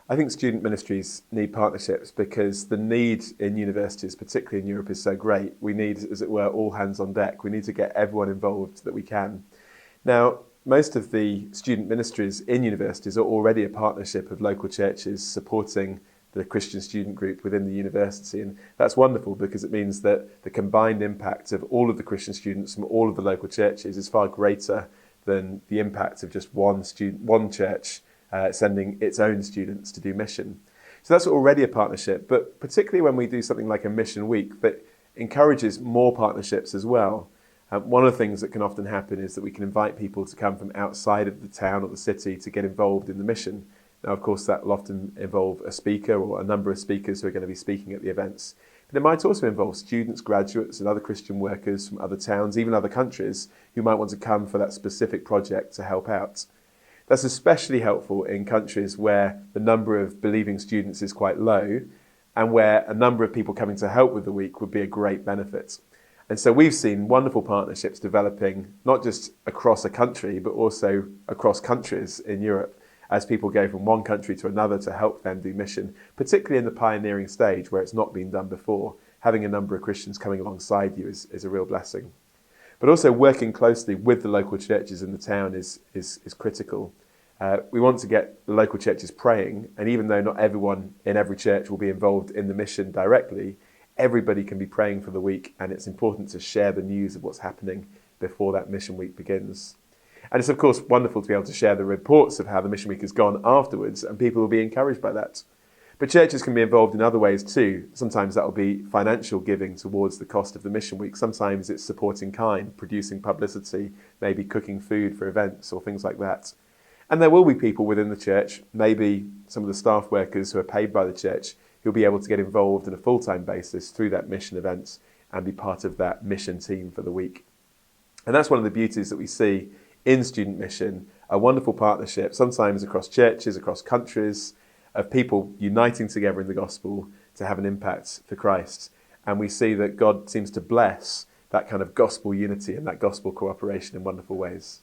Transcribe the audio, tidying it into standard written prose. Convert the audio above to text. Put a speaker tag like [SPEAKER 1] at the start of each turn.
[SPEAKER 1] I think student ministries need partnerships because the need in universities, particularly in Europe, is so great. We need, as it were, all hands on deck. We need to get everyone involved that we can. Now, most of the student ministries in universities are already a partnership of local churches supporting the Christian student group within the university. And that's wonderful because it means that the combined impact of all of the Christian students from all of the local churches is far greater than the impact of just one church sending its own students to do mission. So that's already a partnership, but particularly when we do something like a mission week that encourages more partnerships as well. One of the things that can often happen is that we can invite people to come from outside of the town or the city to get involved in the mission. Now, of course, that will often involve a speaker or a number of speakers who are going to be speaking at the events. But it might also involve students, graduates, and other Christian workers from other towns, even other countries, who might want to come for that specific project to help out. That's especially helpful in countries where the number of believing students is quite low and where a number of people coming to help with the week would be a great benefit. And so we've seen wonderful partnerships developing, not just across a country, but also across countries in Europe, as people go from one country to another to help them do mission, particularly in the pioneering stage where it's not been done before. Having a number of Christians coming alongside you is a real blessing. But also working closely with the local churches in the town is critical. We want to get the local churches praying, and even though not everyone in every church will be involved in the mission directly, everybody can be praying for the week, and it's important to share the news of what's happening before that mission week begins. And it's of course wonderful to be able to share the reports of how the mission week has gone afterwards, and people will be encouraged by that. But churches can be involved in other ways too. Sometimes that will be financial giving towards the cost of the mission week. Sometimes it's support in kind, producing publicity, maybe cooking food for events or things like that. And there will be people within the church, maybe some of the staff workers who are paid by the church, who'll be able to get involved on a full-time basis through that mission event and be part of that mission team for the week. And that's one of the beauties that we see in student mission, a wonderful partnership, sometimes across churches, across countries, of people uniting together in the gospel to have an impact for Christ. And we see that God seems to bless that kind of gospel unity and that gospel cooperation in wonderful ways.